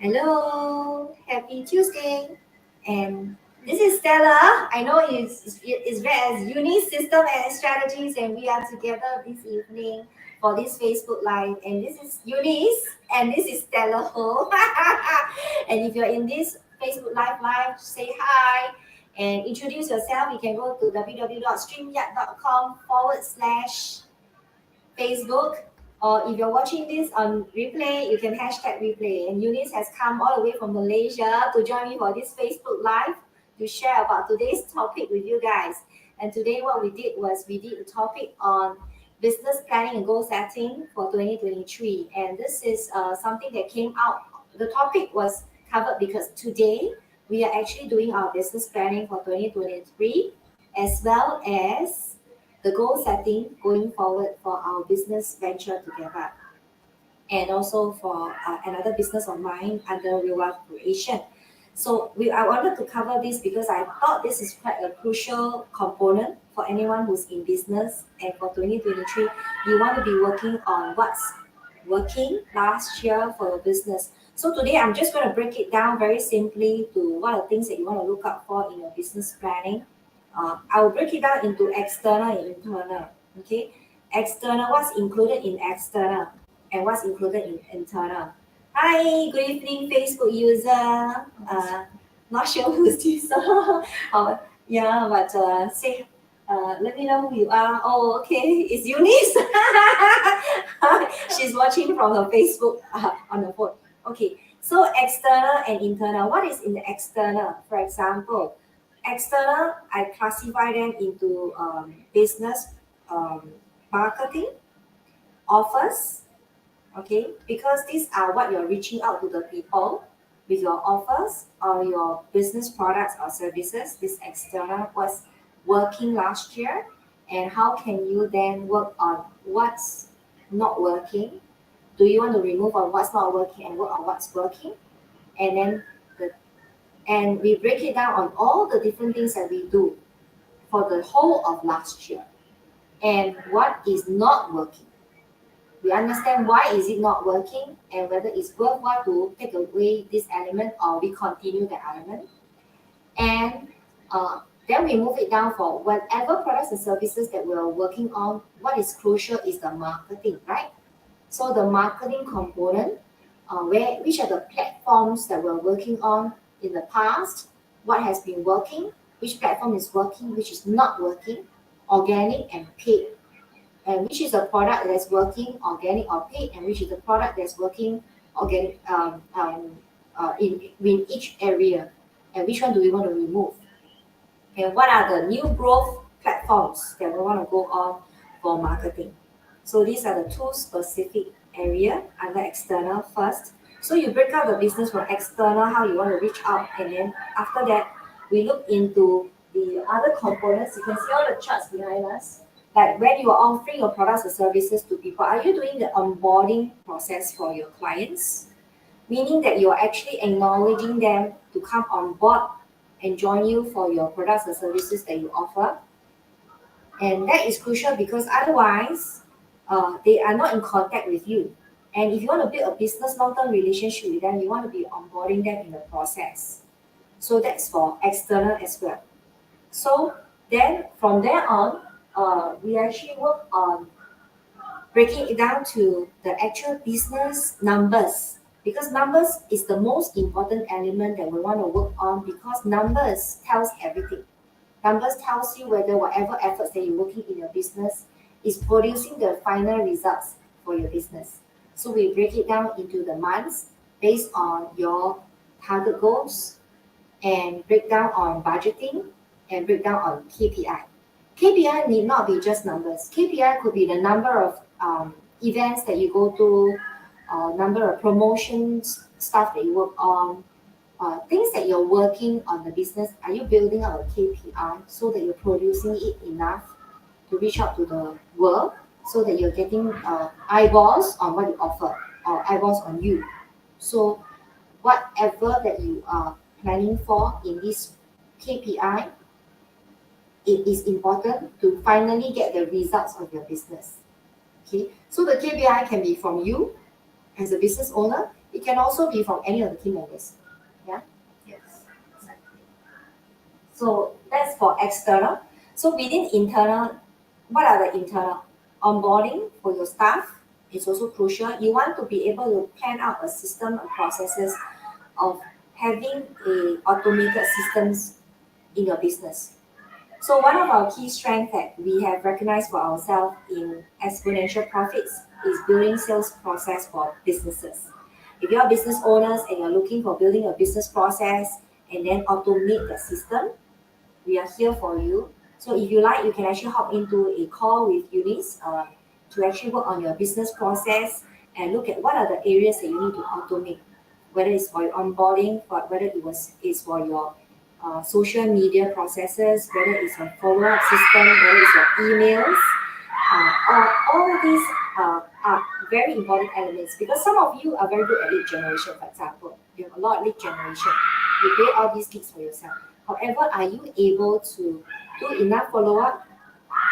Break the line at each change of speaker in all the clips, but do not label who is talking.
Hello, happy Tuesday. And this is Stella. I know it's read as Uni System and Strategies, and we are together this evening for this Facebook Live. And this is Eunice, and this is Stella Ho. And if you're in this Facebook Live, say hi and introduce yourself. You can go to www.streamyard.com/Facebook, or if you're watching this on replay, you can hashtag replay. And Eunice has come all the way from Malaysia to join me for this Facebook Live to share about today's topic with you guys. And today what we did was we did a topic on business planning and goal setting for 2023. And this is something that came out. The topic was covered because today we are actually doing our business planning for 2023 as well as the goal setting going forward for our business venture together, and also for another business of mine under Real Wealth Creation. So I wanted to cover this because I thought this is quite a crucial component for anyone who's in business. And for 2023, you want to be working on what's working last year for your business. So today I'm just going to break it down very simply to what are the things that you want to look out for in your business planning. I will break it down into external and internal. Okay, external, what's included in external and what's included in internal. Hi, good evening, Facebook user. Not sure who's this. Yeah, but say, let me know who you are. Oh, okay, it's Eunice. She's watching from her Facebook on the phone. Okay, so external and internal. What is in the external? For example, external, I classify them into business, marketing, offers, okay, because these are what you're reaching out to the people with your offers or your business products or services. This external was working last year, and how can you then work on what's not working? Do you want to remove on what's not working and work on what's working? And then the and we break it down on all the different things that we do for the whole of last year and what is not working. We understand why is it not working and whether it's worthwhile to take away this element or we continue the element. And then we move it down for whatever products and services that we're working on. What is crucial is the marketing, right? So the marketing component, which are the platforms that we're working on in the past, what has been working, which platform is working, which is not working, organic and paid, and which is a product that's working organic or paid, and which is the product that's working organic in each area, and which one do we want to remove, and what are the new growth platforms that we want to go on for marketing. So these are the two specific area under external first. So you break out the business from external, how you want to reach out, and then after that, we look into the other components. You can see all the charts behind us. Like when you are offering your products or services to people, are you doing the onboarding process for your clients? Meaning that you're actually acknowledging them to come on board and join you for your products or services that you offer. And that is crucial because otherwise, they are not in contact with you. And if you want to build a business long-term relationship with them, you want to be onboarding them in the process. So that's for external as well. So then from there on, we actually work on breaking it down to the actual business numbers, because numbers is the most important element that we want to work on, because numbers tells everything. Numbers tells you whether whatever efforts that you're working in your business is producing the final results for your business. So we break it down into the months based on your target goals, and break down on budgeting, and break down on KPI. KPI need not be just numbers. KPI could be the number of events that you go to, number of promotions, stuff that you work on, things that you're working on the business. Are you building up a KPI so that you're producing it enough to reach out to the world, so that you're getting eyeballs on what you offer or eyeballs on you? So whatever that you are planning for in this KPI, it is important to finally get the results of your business. Okay, so the KPI can be from you as a business owner. It can also be from any of the team members.
Yes, exactly.
So that's for external. So within internal, what are the internal? Onboarding for your staff is also crucial. You want to be able to plan out a system and processes of having a automated systems in your business. So one of our key strengths that we have recognized for ourselves in exponential profits is building sales process for businesses. If you're business owners and you're looking for building a business process and then automate the system, we are here for you. So if you like, you can actually hop into a call with Eunice to actually work on your business process and look at what are the areas that you need to automate, whether it's for your onboarding, whether it's for your social media processes, whether it's a follow-up system, whether it's your emails. All of these are very important elements because some of you are very good at lead generation, for example. You have a lot of lead generation. You create all these leads for yourself. However, are you able to do enough follow-up?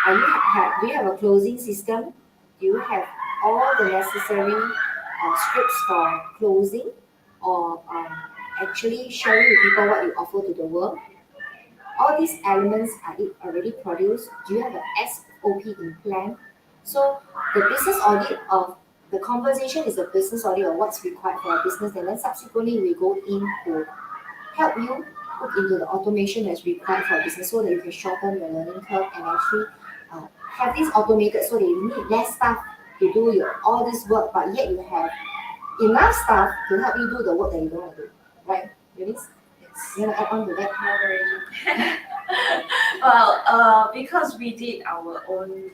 Do you have a closing system? Do you have all the necessary scripts for closing or actually sharing with people what you offer to the world? All these elements are it already produced? Do you have an SOP in plan? So the business audit of the conversation is a business audit of what's required for a business, and then subsequently we go in to help you look into the automation that's required for a business so that you can shorten your learning curve and actually have this automated so that you need less staff to do all this work, but yet you have enough staff to help you do the work that you don't want to do. Right, Eunice?
Yes.
You want to add on to that?
Leveraging. Well, because we did our own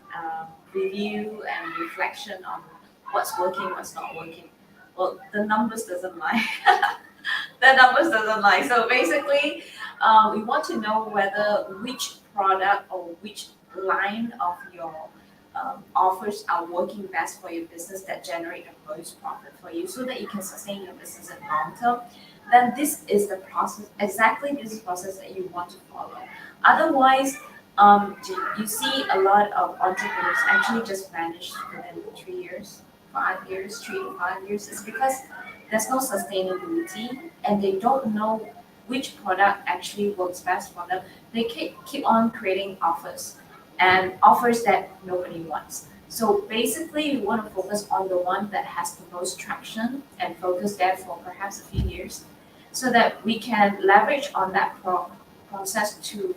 review and reflection on what's working, what's not working. Well, the numbers doesn't lie. The numbers doesn't lie. So basically, we want to know whether which product or which line of your offers are working best for your business that generate the most profit for you, so that you can sustain your business in long term. Then this is the process, exactly this process that you want to follow. Otherwise, you see a lot of entrepreneurs actually just vanish within 3 years, 5 years, 3 to 5 years. It's because there's no sustainability and they don't know which product actually works best for them. They keep on creating offers and offers that nobody wants. So basically, we want to focus on the one that has the most traction and focus there for perhaps a few years so that we can leverage on that process to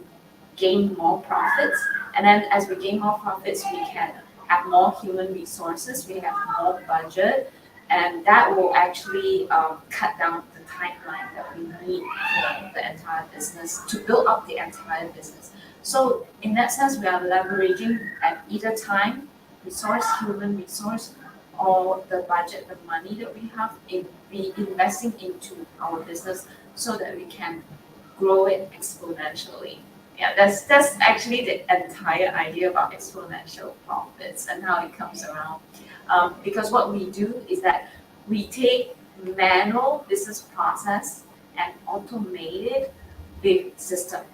gain more profits. And then as we gain more profits, we can have more human resources, we have more budget, and that will actually cut down the timeline that we need for the entire business to build up the entire business. So in that sense, we are leveraging at either time, resource, human resource, or the budget, the money that we have, in be investing into our business so that we can grow it exponentially. Yeah, that's actually the entire idea about exponential profits and how it comes around. Because what we do is that we take manual business process and automate it with system.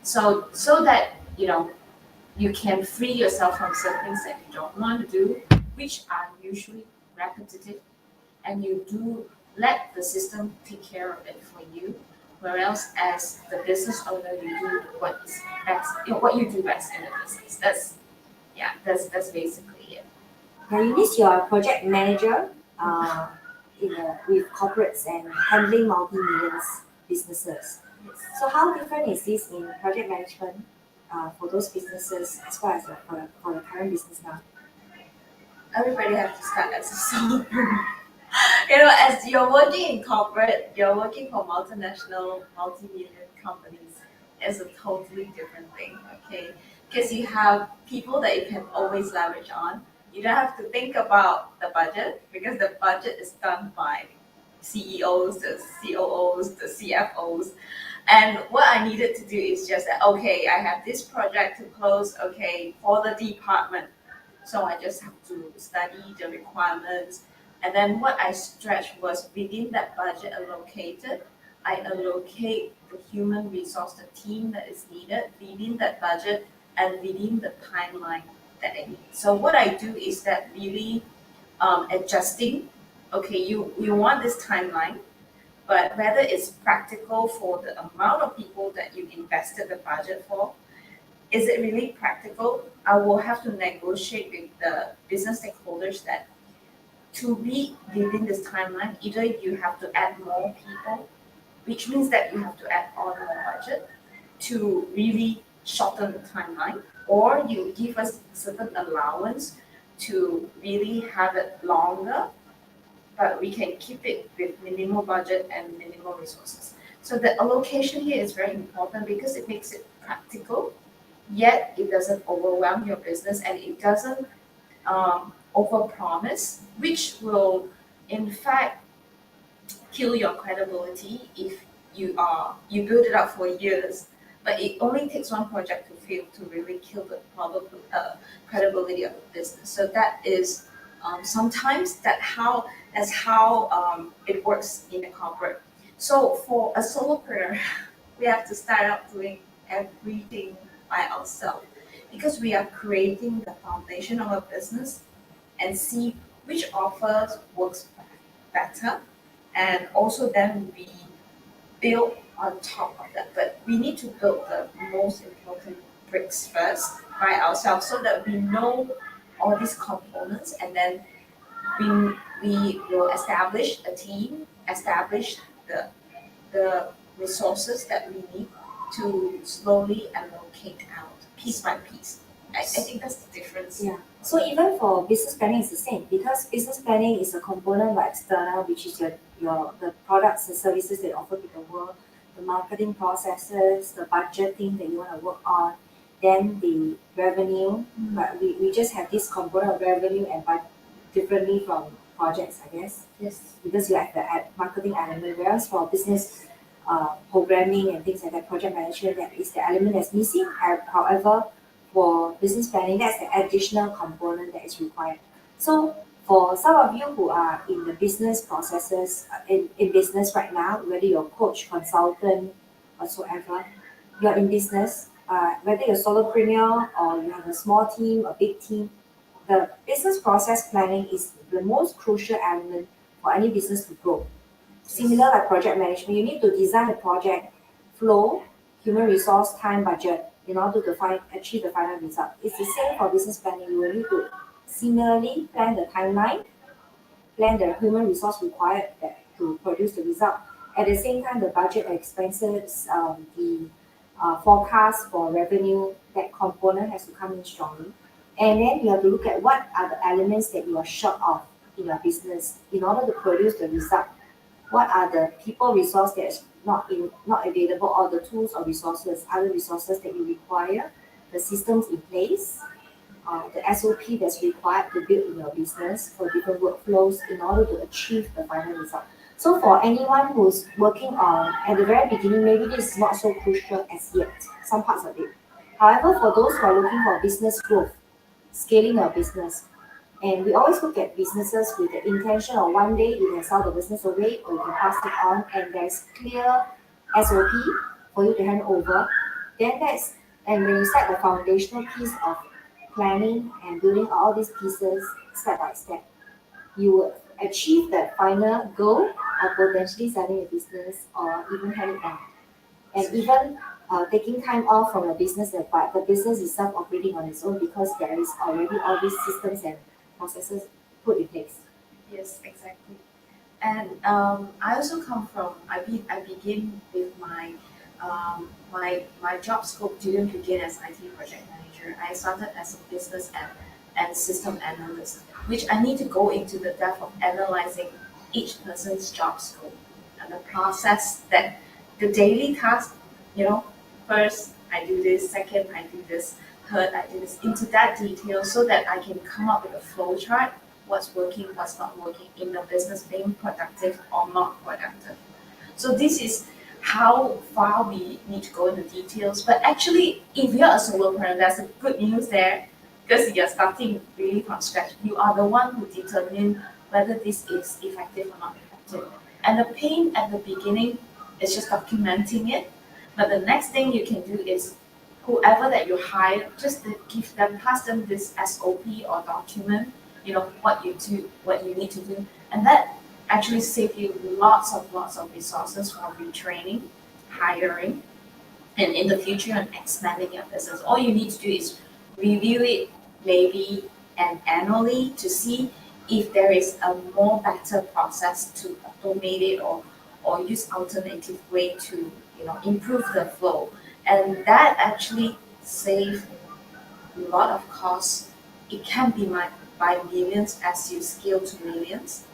So that you can free yourself from certain things that you don't want to do, which are usually repetitive, and you do let the system take care of it for you. Whereas as the business owner, you do what is best, what you do best in the business. That's basically it.
Now, Eunice, you're a project manager with corporates and handling multi-millions businesses.
Yes.
So how different is this in project management for those businesses as well as for the current business now?
Everybody has to start as a solo. As you're working in corporate, you're working for multinational, multi-million companies. It's a totally different thing, okay? Because you have people that you can always leverage on. You don't have to think about the budget because the budget is done by CEOs, the COOs, the CFOs. And what I needed to do is just that, okay, I have this project to close, okay, for the department. So I just have to study the requirements. And then what I stretched was within that budget allocated, I allocate the human resource, the team that is needed within that budget and within the timeline that I need. So what I do is that really adjusting okay, you want this timeline, but whether it's practical for the amount of people that you invested the budget for, is it really practical? I will have to negotiate with the business stakeholders that to be within this timeline, either you have to add more people, which means that you have to add on more budget to really shorten the timeline, or you give us certain allowance to really have it longer, but we can keep it with minimal budget and minimal resources. So the allocation here is very important because it makes it practical, yet it doesn't overwhelm your business and it doesn't overpromise, which will in fact kill your credibility if you build it up for years, but it only takes one project to fail to really kill the credibility of the business. So that is sometimes that's how it works in a corporate. So for a solopreneur, we have to start out doing everything by ourselves because we are creating the foundation of a business and see which offers works better, and also then we build on top of that. But we need to build the most important bricks first by ourselves so that we know all these components, and then we will establish a team, establish the resources that we need to slowly allocate out piece by piece. I think that's the difference.
Yeah. So even for business planning is the same because business planning is a component like external, which is your the products and services that you offer to the world, the marketing processes, the budgeting that you want to work on, then the revenue. But we just have this component of revenue and differently from projects, I guess.
Yes.
Because you have the marketing element, whereas for business programming and things like that, project management, that is the element that's missing. However, for business planning, that's the additional component that is required. So for some of you who are in the business processes, in business right now, whether you're a coach, consultant, whatsoever, you're in business, whether you're solopreneur or you have a small team, a big team, the business process planning is the most crucial element for any business to grow. Similar like project management, you need to design the project flow, human resource, time, budget in order to achieve the final result. It's the same for business planning. You will need to similarly plan the timeline, plan the human resource required to produce the result. At the same time, the budget expenses, the forecast for revenue, that component has to come in strongly. And then you have to look at what are the elements that you are short of in your business in order to produce the result. What are the people resource that is not available, or the tools or resources, other resources that you require, the systems in place, the SOP that's required to build in your business for different workflows in order to achieve the final result. So for anyone who's working on at the very beginning, maybe this is not so crucial as yet, some parts of it. However, for those who are looking for business growth, scaling your business, and we always look at businesses with the intention of one day you can sell the business away or you can pass it on, and there's clear SOP for you to hand over. Then and when you set the foundational piece of planning and building all these pieces step by step, you will achieve that final goal of potentially selling a business or even hand it down. And even taking time off from a business, but the business is self-operating on its own because there is already all these systems and processes put in place.
Yes, exactly. And I also come from I begin with my job scope didn't begin as IT project manager. I started as a business and system analyst, which I need to go into the depth of analyzing each person's job scope and the process that the daily task, first I do this, second I do this, third I do this, into that detail so that I can come up with a flow chart, what's working, what's not working in the business, being productive or not productive. So this is how far we need to go into details. But actually, if you're a solopreneur, there's a good news there because you're starting really from scratch. You are the one who determine whether this is effective or not effective. And the pain at the beginning is just documenting it. But the next thing you can do is whoever that you hire, just to pass them this SOP or document what you need to do, and that actually save you lots of resources for retraining, hiring, and in the future and expanding your business. All you need to do is review it maybe and annually to see if there is a more better process to automate it or use alternative way to improve the flow. And that actually save a lot of costs. It can be by millions as you scale to millions.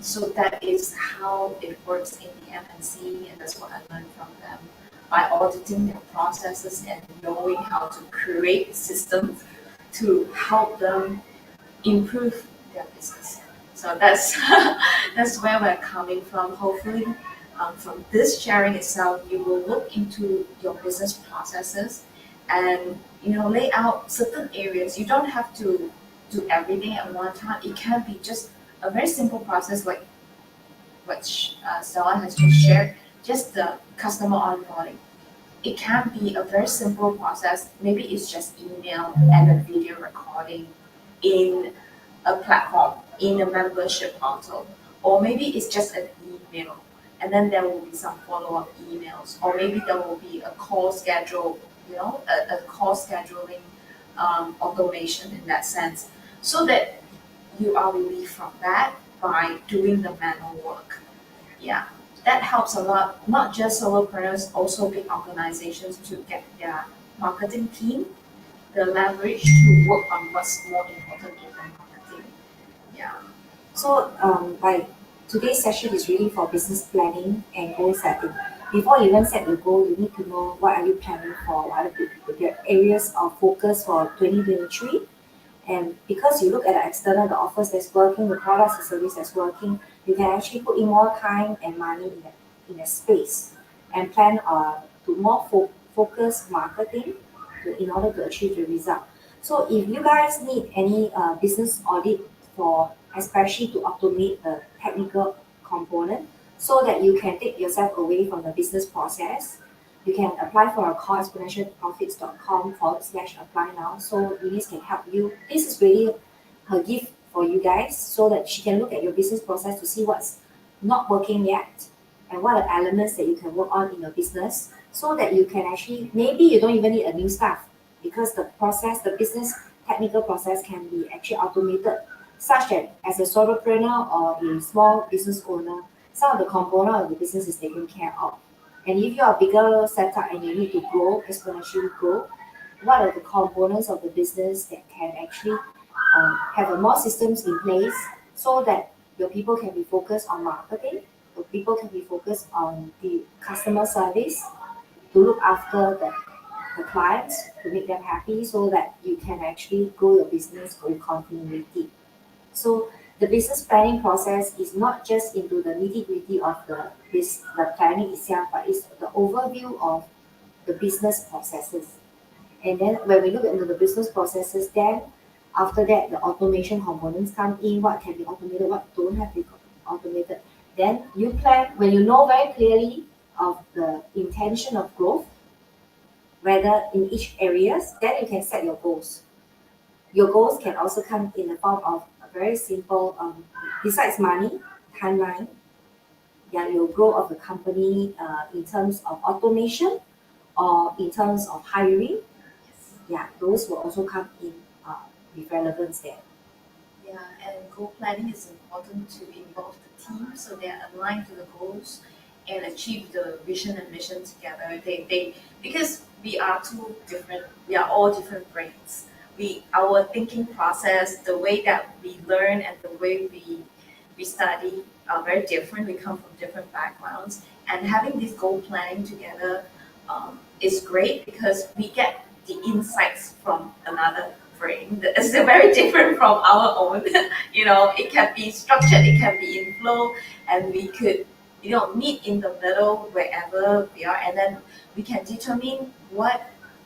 So that is how it works in the MNC, and that's what I learned from them by auditing their processes and knowing how to create systems to help them improve their business. So that's that's where we're coming from. Hopefully, from this sharing itself, you will look into your business processes and lay out certain areas. You don't have to do everything at one time. It can be just a very simple process like what Stella has just shared, just the customer onboarding. It can be a very simple process. Maybe it's just email and a video recording in a platform, in a membership portal, or maybe it's just an email, and then there will be some follow-up emails, or maybe there will be a call schedule, a call scheduling automation in that sense, so that you are relieved from that by doing the manual work. Yeah, that helps a lot, not just solopreneurs, also big organizations to get their marketing team the leverage to work on what's more important in their marketing. Yeah.
So, like today's session is really for business planning and goal setting. Before you even set the goal, you need to know what are you planning for, what are the areas of focus for 2023. And because you look at the external, the offers that's working, the products, the service that's working, you can actually put in more time and money in that space and plan to more focus marketing in order to achieve the result. So if you guys need any business audit for, especially to automate the technical component, so that you can take yourself away from the business process, you can apply for a call exponentialprofits.com/apply now. So Eunice can help you. This is really her gift for you guys so that she can look at your business process to see what's not working yet and what are the elements that you can work on in your business so that you can actually, maybe you don't even need a new staff because the process, the business technical process can be actually automated such that as a solopreneur or a small business owner, some of the component of the business is taken care of. And if you are a bigger setup and you need to grow, exponentially grow, what are the components of the business that can actually have a more systems in place so that your people can be focused on marketing, your people can be focused on the customer service, to look after the clients, to make them happy so that you can actually grow your business with continuity. So the business planning process is not just into the nitty-gritty of the planning itself, but it's the overview of the business processes. And then when we look into the business processes, then after that the automation components come in, what can be automated, what don't have to be automated. Then you plan, when you know very clearly of the intention of growth, whether in each areas, then you can set your goals. Your goals can also come in the form of a very simple, besides money, timeline, your growth of the company in terms of automation or in terms of hiring. Yeah, those will also come in with relevance there.
Yeah, and goal planning is important to involve the team so they are aligned to the goals and achieve the vision and mission together. They because we are all different brains. Our thinking process, the way that we learn and the way we study are very different. We come from different backgrounds, and having this goal planning together is great because we get the insights from another brain that is very different from our own. It can be structured, it can be in flow, and we could meet in the middle wherever we are, and then we can determine what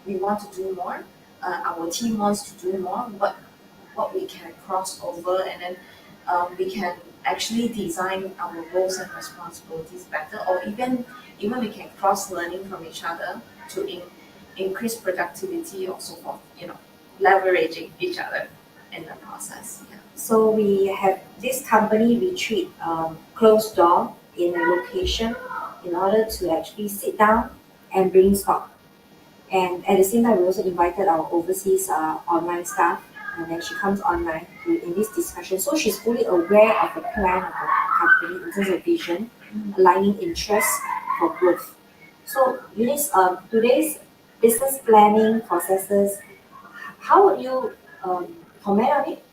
we want to do more. Our team wants to do more. What we can cross over, and then we can actually design our roles and responsibilities better, or even we can cross learning from each other to increase productivity or so forth. Leveraging each other. in the process. Yeah.
So we have this company retreat, closed door in a location in order to actually sit down and brainstorm. And at the same time, we also invited our overseas online staff, and then she comes online in this discussion. So she's fully aware of the plan of the company in terms of vision, aligning interests for growth. So Eunice, today's business planning processes, how would you comment on it?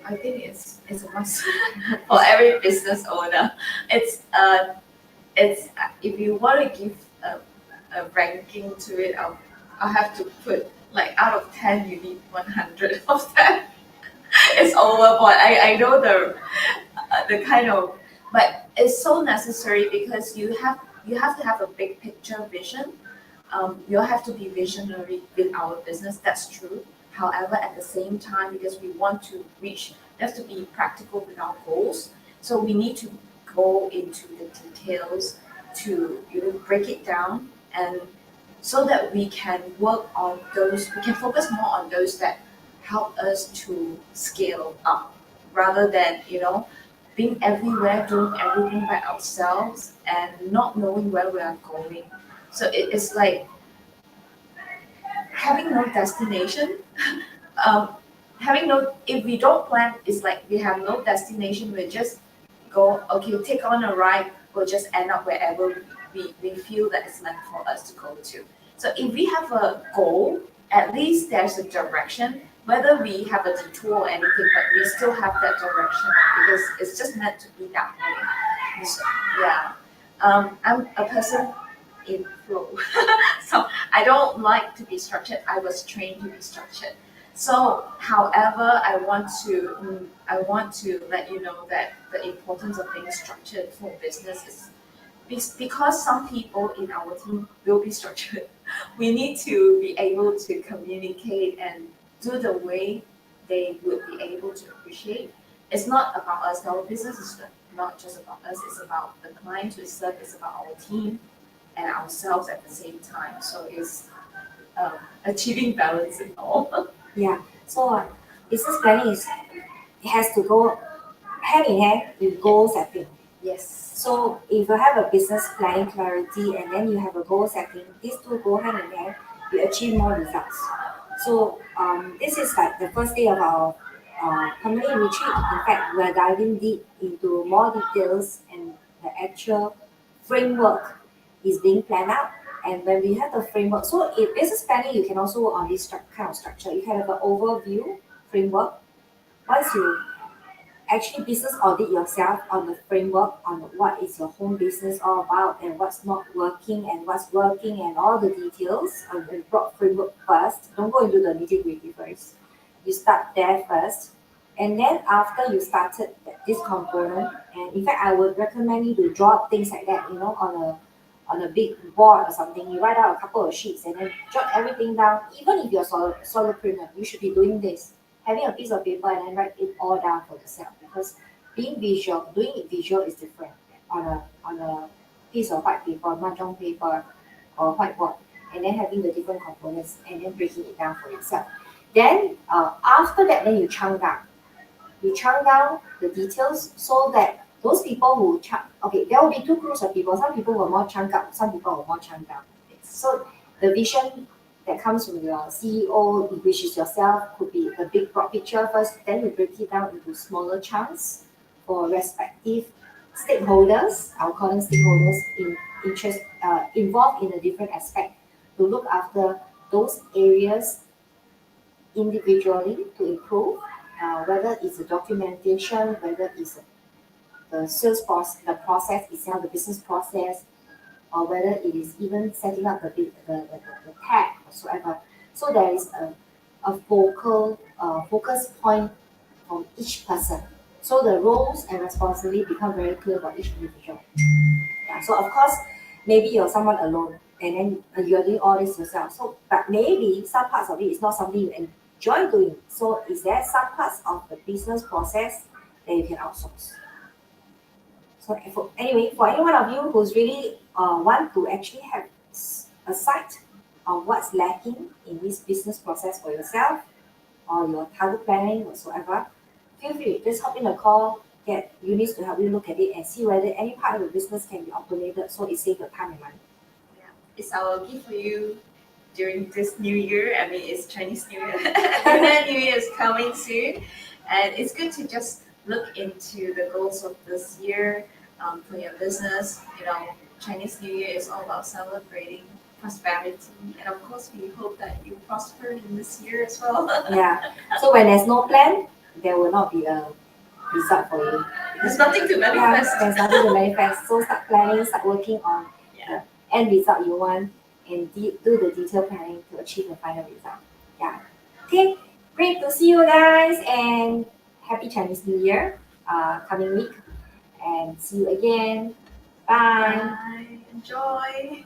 I think it's a must for every business owner. It's if you want to give a ranking to it, I'll have to put like out of 10 you need 100 of that. It's overboard. I know the kind of, but it's so necessary because you have to have a big picture vision. You have to be visionary with our business. That's true. However, at the same time, because we want to reach, we have to be practical with our goals. So we need to go into the details to break it down, and so that we can work on those. We can focus more on those that help us to scale up, rather than being everywhere, doing everything by ourselves, and not knowing where we are going. So it is like having no destination. um, Having no, if we don't plan, it's like we have no destination. We just go, okay, take on a ride. We'll just end up wherever we feel that it's meant for us to go to. So if we have a goal, at least there's a direction. Whether we have a detour or anything, but we still have that direction because it's just meant to be that way. So, yeah. I'm a person in flow. So I don't like to be structured. I was trained to be structured. So, however, I want to let you know that the importance of being structured for business is because some people in our team will be structured. We need to be able to communicate and do the way they would be able to appreciate. It's not about us. Our business is not just about us. It's about the clients we serve. It's about our team and ourselves at the same time. So it's achieving balance in all.
Yeah. So business planning it has to go hand in hand with goal setting.
Yes.
So if you have a business planning clarity and then you have a goal setting, these two go hand in hand, you achieve more results. So this is like the first day of our company retreat. In fact, we're diving deep into more details, and the actual framework is being planned out. And when we have the framework, so in business planning, you can also work on this kind of structure. You can have an overview framework. Once you actually business audit yourself on the framework on what is your home business all about and what's not working and what's working and all the details on the broad framework first. Don't go into the nitty-gritty first. You start there first. And then after you started this component, and in fact I would recommend you to draw things like that, on a big board or something. You write out a couple of sheets and then jot everything down. Even if you're solopreneur, you should be doing this, having a piece of paper and then write it all down for yourself, because doing it visual is different on a piece of white paper, mahjong paper or whiteboard, and then having the different components and then breaking it down for yourself. Then after that, then you chunk down. You chunk down the details so that those people who okay, there will be two groups of people. Some people will more chunk up, some people will more chunk down. So the vision that comes from your CEO, which is yourself, could be the big broad picture first, then you break it down into smaller chunks for respective stakeholders. I'll call them stakeholders involved in a different aspect to look after those areas individually to improve, whether it's the documentation, whether it's the sales process, the process itself, the business process, or whether it is even setting up the tag whatsoever. So there is a focus point from each person. So the roles and responsibility become very clear for each individual. Yeah. So of course, maybe you're someone alone and then you're doing all this yourself. So but maybe some parts of it is not something you enjoy doing. So is there some parts of the business process that you can outsource? So anyway, for any one of you who's really want to actually have a sight of what's lacking in this business process for yourself, or your target planning whatsoever, feel free, just hop in the call, get Eunice to help you look at it and see whether any part of the business can be automated so it saves your time and money.
It's our gift for you during this new year. I mean, it's Chinese New Year. Lunar New Year is coming soon. And it's good to just look into the goals of this year for your business. You know, Chinese New Year is all about celebrating prosperity. And of course, we hope that you prosper in this year as well.
Yeah. So when there's no plan, there will not be a result for you.
There's nothing to
Yeah,
manifest.
there's nothing to manifest. So start planning, start working on
Yeah.
the end result you want, and do the detailed planning to achieve the final result. Yeah. Okay. Great to see you guys, and happy Chinese New Year coming week. And see you again. Bye.
Bye. Enjoy.